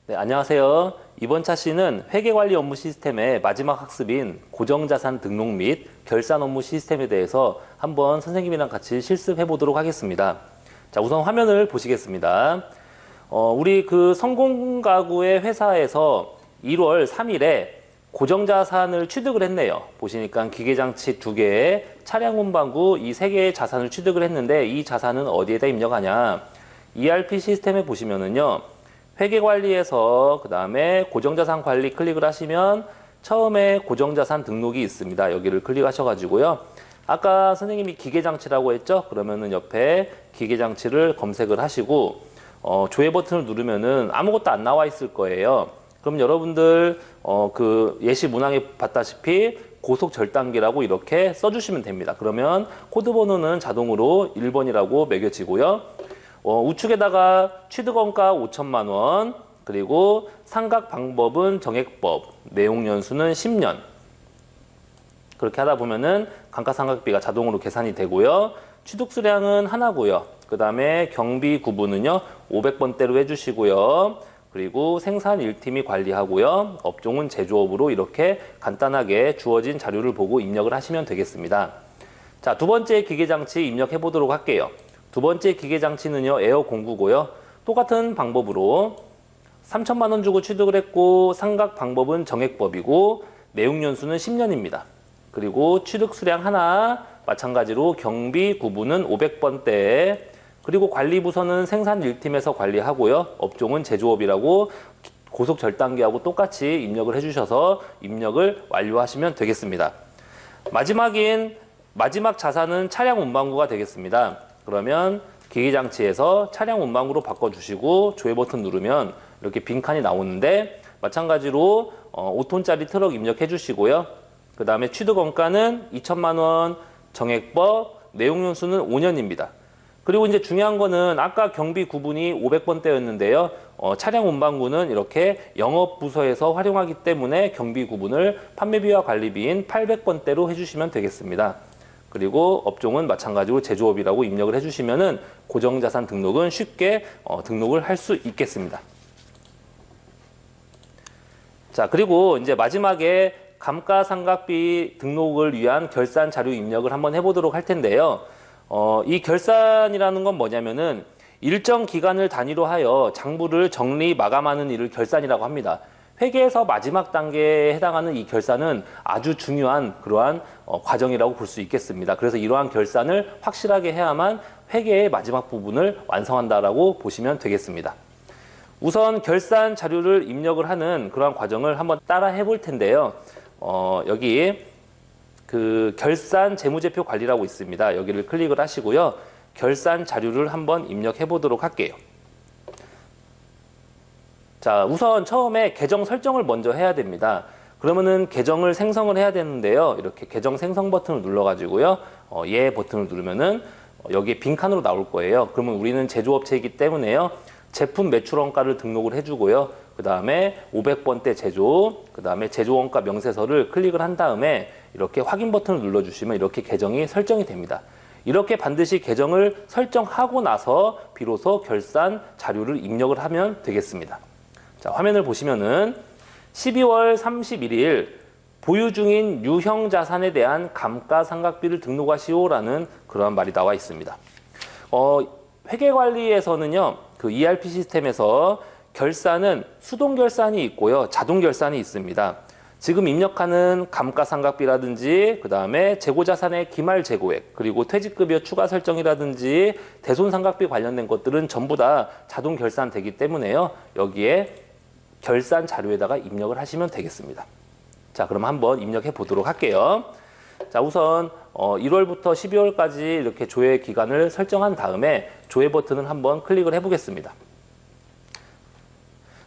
네, 안녕하세요. 이번 차시는 회계관리 업무 시스템의 마지막 학습인 고정자산 등록 및 결산 업무 시스템에 대해서 한번 선생님이랑 같이 실습해 보도록 하겠습니다. 자, 우선 화면을 보시겠습니다. 우리 그 성공가구의 회사에서 1월 3일에 고정자산을 취득을 했네요. 보시니까 기계장치 2개, 차량 운반구 이 3개의 자산을 취득을 했는데 이 자산은 어디에다 입력하냐? ERP 시스템에 보시면은요. 회계관리에서 그 다음에 고정자산 관리 클릭을 하시면 처음에 고정자산 등록이 있습니다. 여기를 클릭하셔가지고요. 아까 선생님이 기계장치라고 했죠? 그러면은 옆에 기계장치를 검색을 하시고 조회 버튼을 누르면은 아무것도 안 나와 있을 거예요. 그럼 여러분들 그 예시 문항에 봤다시피 고속 절단기라고 이렇게 써주시면 됩니다. 그러면 코드 번호는 자동으로 1번이라고 매겨지고요. 우측에다가 취득원가 5천만 원, 그리고 상각 방법은 정액법, 내용 연수는 10년. 그렇게 하다 보면은 감가상각비가 자동으로 계산이 되고요. 취득 수량은 하나고요. 그 다음에 경비 구분은요 500번대로 해주시고요. 그리고 생산 1팀이 관리하고요. 업종은 제조업으로 이렇게 간단하게 주어진 자료를 보고 입력을 하시면 되겠습니다. 자, 두 번째 기계장치 입력해 보도록 할게요. 두 번째 기계장치는요 에어 공구고요. 똑같은 방법으로 3천만 원 주고 취득을 했고 상각 방법은 정액법이고 내용 연수는 10년입니다. 그리고 취득 수량 하나, 마찬가지로 경비 구분은 500번대, 그리고 관리부서는 생산 1팀에서 관리하고요. 업종은 제조업이라고 고속 절단기하고 똑같이 입력을 해주셔서 입력을 완료하시면 되겠습니다. 마지막 자산은 차량 운반구가 되겠습니다. 그러면 기계장치에서 차량 운반구로 바꿔주시고 조회 버튼 누르면 이렇게 빈칸이 나오는데 마찬가지로 5톤짜리 트럭 입력해 주시고요. 그 다음에 취득원가는 2천만 원, 정액법, 내용 연수는 5년입니다. 그리고 이제 중요한 거는 아까 경비 구분이 500번대였는데요. 차량 운반구는 이렇게 영업부서에서 활용하기 때문에 경비 구분을 판매비와 관리비인 800번대로 해주시면 되겠습니다. 그리고 업종은 마찬가지로 제조업이라고 입력을 해주시면은 고정자산 등록은 쉽게 등록을 할 수 있겠습니다. 자, 그리고 이제 마지막에 감가상각비 등록을 위한 결산 자료 입력을 한번 해보도록 할 텐데요. 이 결산이라는 건 뭐냐면은 일정 기간을 단위로 하여 장부를 정리 마감하는 일을 결산이라고 합니다. 회계에서 마지막 단계에 해당하는 이 결산은 아주 중요한 그러한 과정이라고 볼 수 있겠습니다. 그래서 이러한 결산을 확실하게 해야만 회계의 마지막 부분을 완성한다라고 보시면 되겠습니다. 우선 결산 자료를 입력을 하는 그러한 과정을 한번 따라 해볼 텐데요. 여기 그 결산 재무제표 관리라고 있습니다. 여기를 클릭을 하시고요. 결산 자료를 한번 입력해 보도록 할게요. 자, 우선 처음에 계정 설정을 먼저 해야 됩니다. 그러면은 계정을 생성을 해야 되는데요. 이렇게 계정 생성 버튼을 눌러가지고요. 예 버튼을 누르면은 여기에 빈칸으로 나올 거예요. 그러면 우리는 제조업체이기 때문에요. 제품 매출원가를 등록을 해주고요. 그 다음에 500번대 제조, 그 다음에 제조원가 명세서를 클릭을 한 다음에 이렇게 확인 버튼을 눌러주시면 이렇게 계정이 설정이 됩니다. 이렇게 반드시 계정을 설정하고 나서 비로소 결산 자료를 입력을 하면 되겠습니다. 자, 화면을 보시면은 12월 31일 보유 중인 유형 자산에 대한 감가상각비를 등록하시오라는 그러한 말이 나와 있습니다. 회계관리에서는요, 그 ERP 시스템에서 결산은 수동 결산이 있고요, 자동 결산이 있습니다. 지금 입력하는 감가상각비라든지 그 다음에 재고자산의 기말 재고액, 그리고 퇴직급여 추가 설정이라든지 대손상각비 관련된 것들은 전부 다 자동 결산되기 때문에요. 여기에 결산 자료에다가 입력을 하시면 되겠습니다. 자, 그럼 한번 입력해 보도록 할게요. 자, 우선 1월부터 12월까지 이렇게 조회 기간을 설정한 다음에 조회 버튼을 한번 클릭을 해 보겠습니다.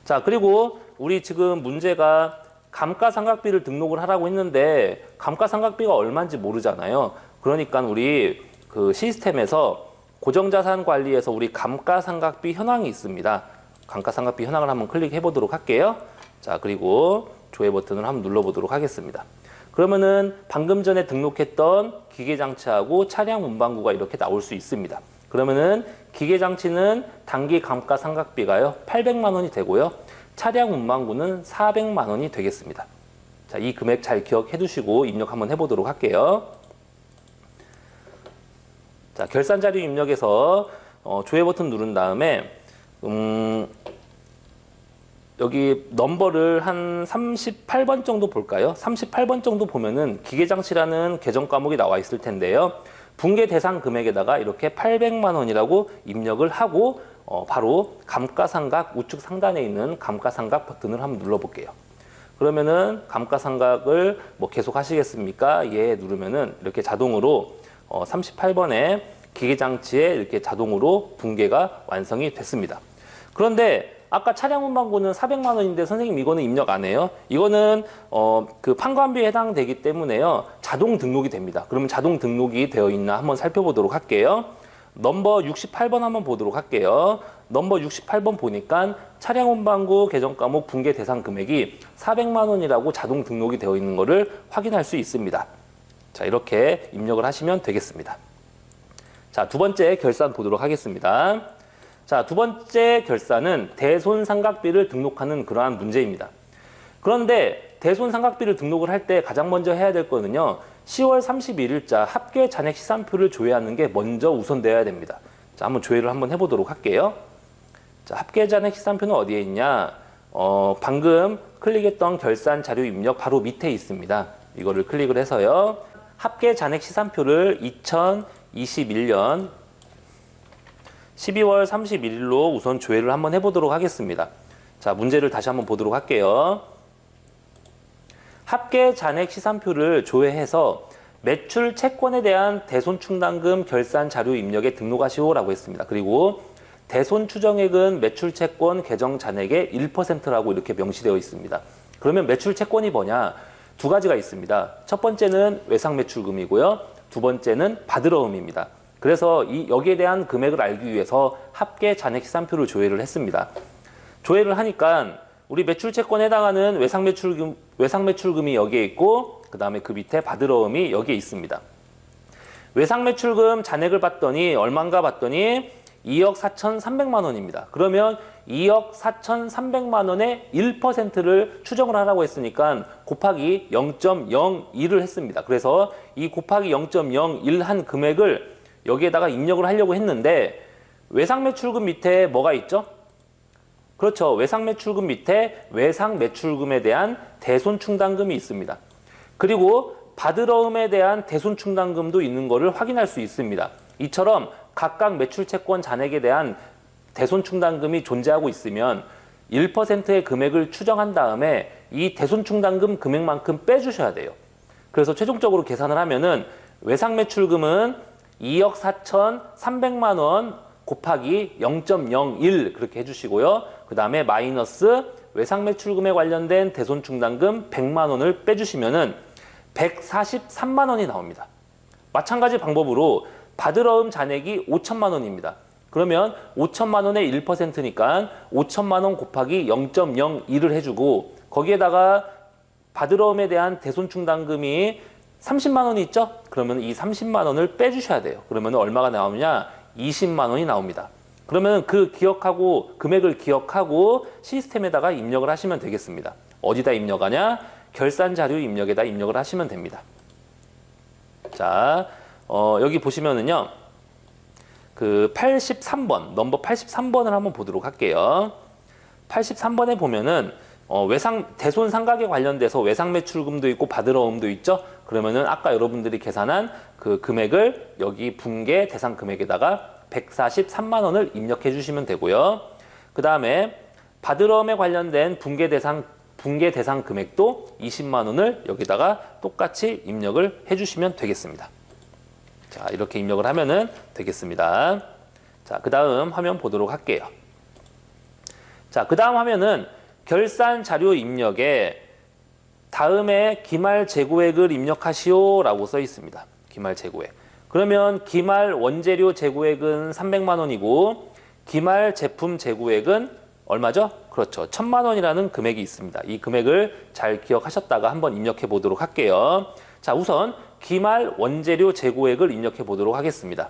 자, 그리고 우리 지금 문제가 감가상각비를 등록을 하라고 했는데 감가상각비가 얼마인지 모르잖아요. 그러니까 우리 그 시스템에서 고정자산 관리에서 우리 감가상각비 현황이 있습니다. 감가상각비 현황을 한번 클릭해 보도록 할게요. 자, 그리고 조회 버튼을 한번 눌러 보도록 하겠습니다. 그러면은 방금 전에 등록했던 기계장치하고 차량 운반구가 이렇게 나올 수 있습니다. 그러면은 기계장치는 단기 감가상각비가요 800만 원이 되고요. 차량 운반구는 400만 원이 되겠습니다. 자, 이 금액 잘 기억해 두시고 입력 한번 해보도록 할게요. 자, 결산 자료 입력에서 조회 버튼 누른 다음에 여기 넘버를 한 38번 정도 볼까요? 38번 정도 보면은 기계장치라는 계정 과목이 나와 있을 텐데요. 붕괴 대상 금액에다가 이렇게 800만 원이라고 입력을 하고 바로 감가상각 우측 상단에 있는 감가상각 버튼을 한번 눌러볼게요. 그러면은 감가상각을 뭐 계속 하시겠습니까? 예 누르면은 이렇게 자동으로 38번에 기계장치에 이렇게 자동으로 붕괴가 완성이 됐습니다. 그런데 아까 차량 운반구는 400만 원인데 선생님 이거는 입력 안 해요. 이거는 그 판관비에 해당되기 때문에요. 자동 등록이 됩니다. 그러면 자동 등록이 되어 있나 한번 살펴보도록 할게요. 넘버 68번 한번 보도록 할게요. 넘버 68번 보니까 차량 운반구 계정 과목 붕괴 대상 금액이 400만 원이라고 자동 등록이 되어 있는 것을 확인할 수 있습니다. 자, 이렇게 입력을 하시면 되겠습니다. 자, 두 번째 결산 보도록 하겠습니다. 자, 두 번째 결산은 대손상각비를 등록하는 그러한 문제입니다. 그런데 대손상각비를 등록을 할 때 가장 먼저 해야 될 거는요. 10월 31일자 합계 잔액 시산표를 조회하는 게 먼저 우선되어야 됩니다. 자, 한번 조회를 한번 해보도록 할게요. 자, 합계 잔액 시산표는 어디에 있냐? 방금 클릭했던 결산 자료 입력 바로 밑에 있습니다. 이거를 클릭을 해서요. 합계 잔액 시산표를 2021년 12월 31일로 우선 조회를 한번 해보도록 하겠습니다. 자, 문제를 다시 한번 보도록 할게요. 합계 잔액 시산표를 조회해서 매출 채권에 대한 대손충당금 결산 자료 입력에 등록하시오라고 했습니다. 그리고 대손 추정액은 매출 채권 계정 잔액의 1%라고 이렇게 명시되어 있습니다. 그러면 매출 채권이 뭐냐? 두 가지가 있습니다. 첫 번째는 외상 매출금이고요. 두 번째는 받으러움입니다. 그래서 여기에 대한 금액을 알기 위해서 합계 잔액 시산표를 조회를 했습니다. 조회를 하니까 우리 매출 채권에 해당하는 외상 매출금이 여기에 있고 그 다음에 그 밑에 받으러움이 여기에 있습니다. 외상 매출금 잔액을 봤더니 얼마인가 봤더니 2억 4,300만 원입니다. 그러면 2억 4,300만 원의 1%를 추정을 하라고 했으니까 곱하기 0.01을 했습니다. 그래서 이 곱하기 0.01 한 금액을 여기에다가 입력을 하려고 했는데 외상 매출금 밑에 뭐가 있죠? 그렇죠. 외상 매출금 밑에 외상 매출금에 대한 대손충당금이 있습니다. 그리고 받으러움에 대한 대손충당금도 있는 것을 확인할 수 있습니다. 이처럼 각각 매출채권 잔액에 대한 대손충당금이 존재하고 있으면 1%의 금액을 추정한 다음에 이 대손충당금 금액만큼 빼주셔야 돼요. 그래서 최종적으로 계산을 하면은 외상 매출금은 2억 4,300만 원 곱하기 0.01 그렇게 해주시고요. 그 다음에 마이너스 외상 매출금에 관련된 대손충당금 100만 원을 빼주시면은 143만 원이 나옵니다. 마찬가지 방법으로 받으러움 잔액이 5천만 원입니다. 그러면 5천만 원의 1%니까 5천만 원 곱하기 0.01을 해주고 거기에다가 받으러움에 대한 대손충당금이 30만 원이 있죠? 그러면 이 30만 원을 빼주셔야 돼요. 그러면 얼마가 나오느냐? 20만 원이 나옵니다. 그러면 그 금액을 기억하고 시스템에다가 입력을 하시면 되겠습니다. 어디다 입력하냐? 결산 자료 입력에다 입력을 하시면 됩니다. 자, 여기 보시면은요. 그 83번, 넘버 83번을 한번 보도록 할게요. 83번에 보면은 대손상각에 관련돼서 외상 매출금도 있고 받으러움도 있죠. 그러면은 아까 여러분들이 계산한 그 금액을 여기 붕괴 대상 금액에다가 143만 원을 입력해 주시면 되고요. 그 다음에 받으러움에 관련된 붕괴 대상 금액도 20만 원을 여기다가 똑같이 입력을 해 주시면 되겠습니다. 자, 이렇게 입력을 하면은 되겠습니다. 자, 그 다음 화면 보도록 할게요. 자, 그 다음 화면은 결산 자료 입력에 다음에 기말 재고액을 입력하시오 라고 써 있습니다. 기말 재고액. 그러면 기말 원재료 재고액은 300만 원이고 기말 제품 재고액은 얼마죠? 그렇죠. 1,000만 원이라는 금액이 있습니다. 이 금액을 잘 기억하셨다가 한번 입력해 보도록 할게요. 자, 우선 기말 원재료 재고액을 입력해 보도록 하겠습니다.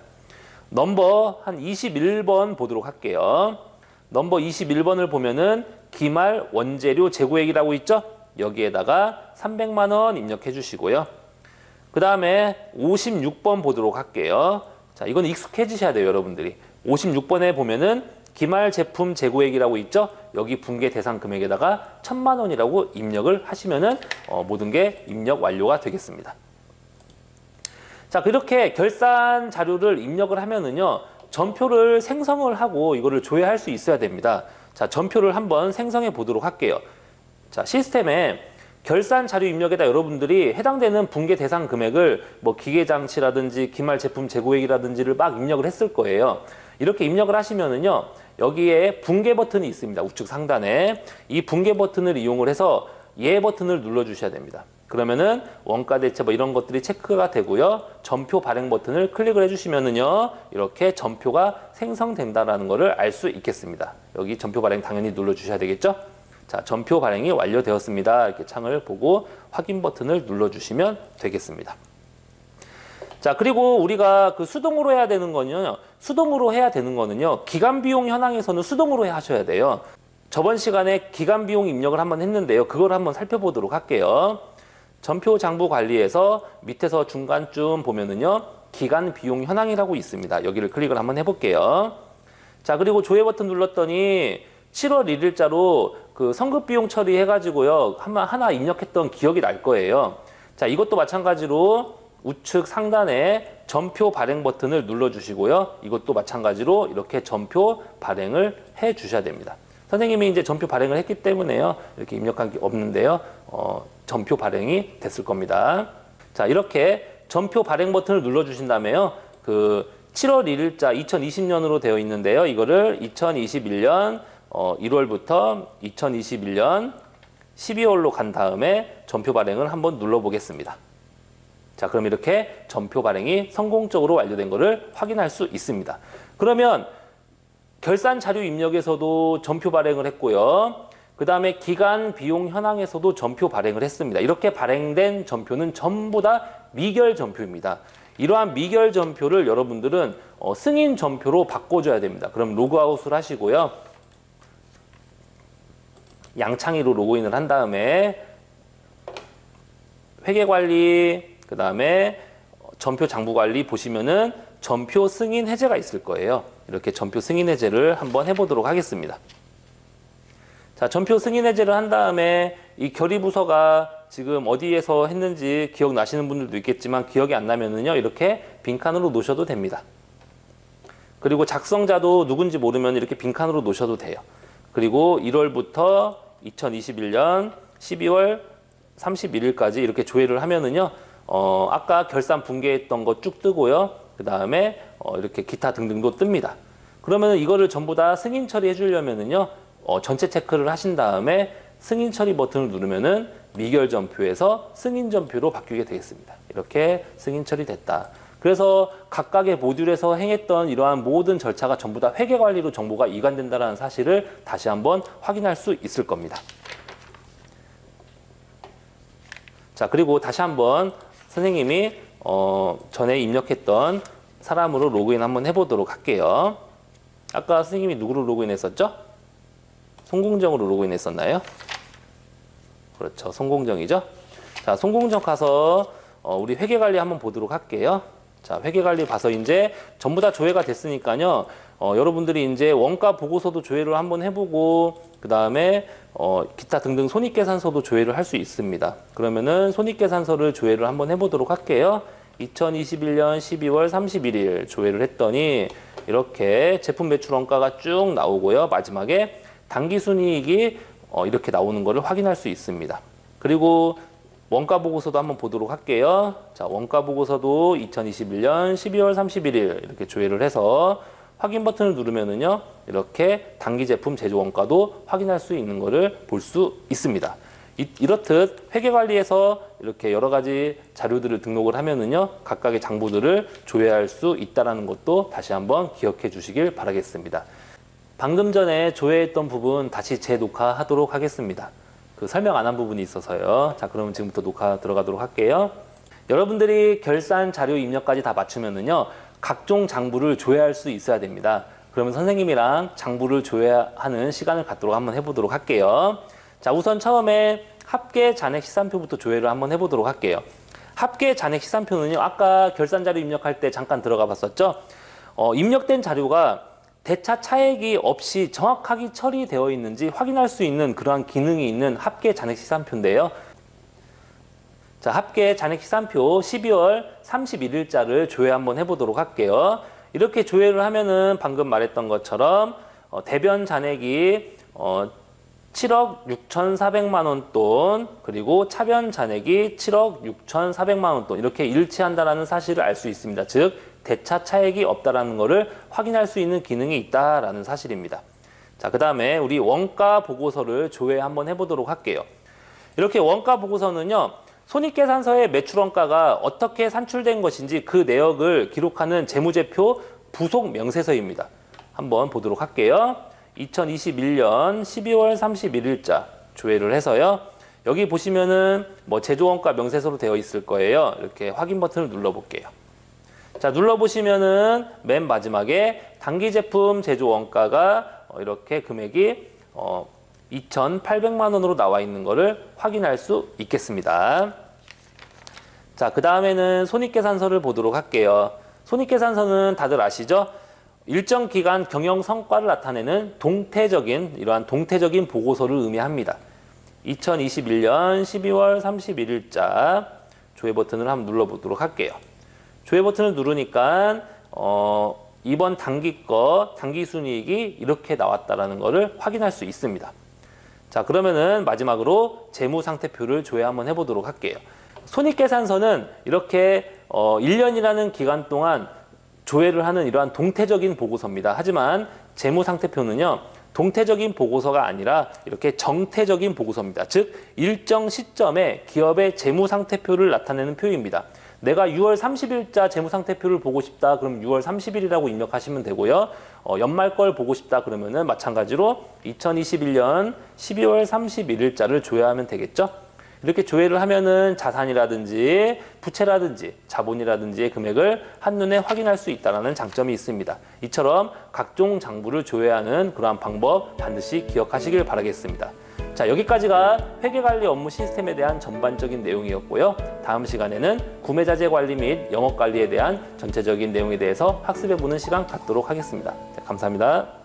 넘버 한 21번 보도록 할게요. 넘버 21번을 보면은 기말 원재료 재고액이라고 있죠? 여기에다가 300만 원 입력해 주시고요. 그 다음에 56번 보도록 할게요. 자, 이건 익숙해지셔야 돼요, 여러분들이. 56번에 보면은 기말 제품 재고액이라고 있죠? 여기 붕괴 대상 금액에다가 1000만 원이라고 입력을 하시면은 모든 게 입력 완료가 되겠습니다. 자, 그렇게 결산 자료를 입력을 하면은요, 전표를 생성을 하고 이거를 조회할 수 있어야 됩니다. 자, 전표를 한번 생성해 보도록 할게요. 자, 시스템에 결산 자료 입력에다 여러분들이 해당되는 붕괴 대상 금액을 뭐 기계장치라든지 기말 제품 재고액이라든지를 막 입력을 했을 거예요. 이렇게 입력을 하시면은요, 여기에 붕괴 버튼이 있습니다. 우측 상단에. 이 붕괴 버튼을 이용을 해서 예 버튼을 눌러 주셔야 됩니다. 그러면은 원가 대체 뭐 이런 것들이 체크가 되고요. 전표 발행 버튼을 클릭을 해주시면은요, 이렇게 전표가 생성된다라는 것을 알 수 있겠습니다. 여기 전표 발행 당연히 눌러 주셔야 되겠죠? 자, 전표 발행이 완료되었습니다. 이렇게 창을 보고 확인 버튼을 눌러 주시면 되겠습니다. 자, 그리고 우리가 그 수동으로 해야 되는 거는요, 기간 비용 현황에서는 수동으로 하셔야 돼요. 저번 시간에 기간 비용 입력을 한번 했는데요. 그걸 한번 살펴보도록 할게요. 전표 장부 관리에서 밑에서 중간쯤 보면은요, 기간 비용 현황이라고 있습니다. 여기를 클릭을 한번 해볼게요. 자, 그리고 조회 버튼 눌렀더니 7월 1일자로 그 성급 비용 처리해가지고요, 하나 입력했던 기억이 날 거예요. 자, 이것도 마찬가지로 우측 상단에 전표 발행 버튼을 눌러주시고요. 이것도 마찬가지로 이렇게 전표 발행을 해 주셔야 됩니다. 선생님이 이제 전표 발행을 했기 때문에요, 이렇게 입력한 게 없는데요. 전표 발행이 됐을 겁니다. 자, 이렇게 전표 발행 버튼을 눌러주신 다음에요, 그 7월 1일자 2020년으로 되어 있는데요. 이거를 2021년 1월부터 2021년 12월로 간 다음에 전표 발행을 한번 눌러보겠습니다. 자, 그럼 이렇게 전표 발행이 성공적으로 완료된 것을 확인할 수 있습니다. 그러면 결산 자료 입력에서도 전표 발행을 했고요. 그 다음에 기간 비용 현황에서도 전표 발행을 했습니다. 이렇게 발행된 전표는 전부 다 미결 전표입니다. 이러한 미결 전표를 여러분들은 승인 전표로 바꿔줘야 됩니다. 그럼 로그아웃을 하시고요. 양창의로 로그인을 한 다음에 회계관리, 그 다음에 전표 장부관리 보시면은 전표 승인 해제가 있을 거예요. 이렇게 전표 승인 해제를 한번 해보도록 하겠습니다. 자, 전표 승인 해제를 한 다음에 이 결의부서가 지금 어디에서 했는지 기억나시는 분들도 있겠지만 기억이 안 나면은요, 이렇게 빈칸으로 놓으셔도 됩니다. 그리고 작성자도 누군지 모르면 이렇게 빈칸으로 놓으셔도 돼요. 그리고 1월부터 2021년 12월 31일까지 이렇게 조회를 하면은요, 아까 결산 붕괴했던 거 쭉 뜨고요. 그 다음에 이렇게 기타 등등도 뜹니다. 그러면 이거를 전부 다 승인 처리해 주려면은요, 전체 체크를 하신 다음에 승인 처리 버튼을 누르면은 미결 전표에서 승인 전표로 바뀌게 되겠습니다. 이렇게 승인 처리됐다. 그래서 각각의 모듈에서 행했던 이러한 모든 절차가 전부 다 회계관리로 정보가 이관된다는 사실을 다시 한번 확인할 수 있을 겁니다. 자, 그리고 다시 한번 선생님이 전에 입력했던 사람으로 로그인 한번 해보도록 할게요. 아까 선생님이 누구로 로그인했었죠? 송공정으로 로그인했었나요? 그렇죠, 송공정이죠. 자, 송공정 가서 우리 회계관리 한번 보도록 할게요. 자, 회계관리 봐서 이제 전부 다 조회가 됐으니까요. 여러분들이 이제 원가 보고서도 조회를 한번 해보고, 그 다음에 기타 등등 손익계산서도 조회를 할 수 있습니다. 그러면은 손익계산서를 조회를 한번 해보도록 할게요. 2021년 12월 31일 조회를 했더니 이렇게 제품 매출 원가가 쭉 나오고요. 마지막에 당기순이익이 이렇게 나오는 것을 확인할 수 있습니다. 그리고 원가 보고서도 한번 보도록 할게요. 자, 원가 보고서도 2021년 12월 31일 이렇게 조회를 해서 확인 버튼을 누르면은요, 이렇게 당기 제품 제조 원가도 확인할 수 있는 것을 볼 수 있습니다. 이렇듯 회계관리에서 이렇게 여러 가지 자료들을 등록을 하면은요, 각각의 장부들을 조회할 수 있다는 것도 다시 한번 기억해 주시길 바라겠습니다. 방금 전에 조회했던 부분 다시 재녹화하도록 하겠습니다. 그 설명 안 한 부분이 있어서요. 자, 그러면 지금부터 녹화 들어가도록 할게요. 여러분들이 결산 자료 입력까지 다 맞추면은요, 각종 장부를 조회할 수 있어야 됩니다. 그러면 선생님이랑 장부를 조회하는 시간을 갖도록 한번 해보도록 할게요. 자, 우선 처음에 합계 잔액 시산표부터 조회를 한번 해보도록 할게요. 합계 잔액 시산표는요, 아까 결산 자료 입력할 때 잠깐 들어가 봤었죠? 입력된 자료가 대차 차액이 없이 정확하게 처리되어 있는지 확인할 수 있는 그러한 기능이 있는 합계 잔액 시산표인데요. 자, 합계 잔액 시산표 12월 31일자를 조회 한번 해보도록 할게요. 이렇게 조회를 하면은 방금 말했던 것처럼 대변 잔액이 7억 6,400만 원 돈, 그리고 차변 잔액이 7억 6,400만 원 돈, 이렇게 일치한다는 사실을 알 수 있습니다. 즉 대차 차액이 없다라는 것을 확인할 수 있는 기능이 있다라는 사실입니다. 자, 그 다음에 우리 원가 보고서를 조회 한번 해보도록 할게요. 이렇게 원가 보고서는요, 손익계산서의 매출원가가 어떻게 산출된 것인지 그 내역을 기록하는 재무제표 부속 명세서입니다. 한번 보도록 할게요. 2021년 12월 31일자 조회를 해서요. 여기 보시면은 제조원가 명세서로 되어 있을 거예요. 이렇게 확인 버튼을 눌러볼게요. 자, 눌러보시면은 맨 마지막에 단기 제품 제조 원가가 이렇게 금액이 2,800만 원으로 나와 있는 것을 확인할 수 있겠습니다. 자, 그 다음에는 손익계산서를 보도록 할게요. 손익계산서는 다들 아시죠? 일정 기간 경영 성과를 나타내는 이러한 동태적인 보고서를 의미합니다. 2021년 12월 31일자 조회 버튼을 한번 눌러보도록 할게요. 조회 버튼을 누르니까 이번 단기 단기 순이익이 이렇게 나왔다라는 것을 확인할 수 있습니다. 자, 그러면은 마지막으로 재무상태표를 조회 한번 해보도록 할게요. 손익계산서는 이렇게 1년이라는 기간 동안 조회를 하는 이러한 동태적인 보고서입니다. 하지만 재무상태표는요, 동태적인 보고서가 아니라 이렇게 정태적인 보고서입니다. 즉 일정 시점에 기업의 재무상태표를 나타내는 표입니다. 내가 6월 30일자 재무상태표를 보고 싶다 그럼 6월 30일이라고 입력하시면 되고요. 연말 걸 보고 싶다 그러면은 마찬가지로 2021년 12월 31일자를 조회하면 되겠죠. 이렇게 조회를 하면은 자산이라든지 부채라든지 자본이라든지의 금액을 한눈에 확인할 수 있다는 장점이 있습니다. 이처럼 각종 장부를 조회하는 그러한 방법 반드시 기억하시길 바라겠습니다. 자, 여기까지가 회계관리 업무 시스템에 대한 전반적인 내용이었고요. 다음 시간에는 구매자재 관리 및 영업관리에 대한 전체적인 내용에 대해서 학습해보는 시간 갖도록 하겠습니다. 자, 감사합니다.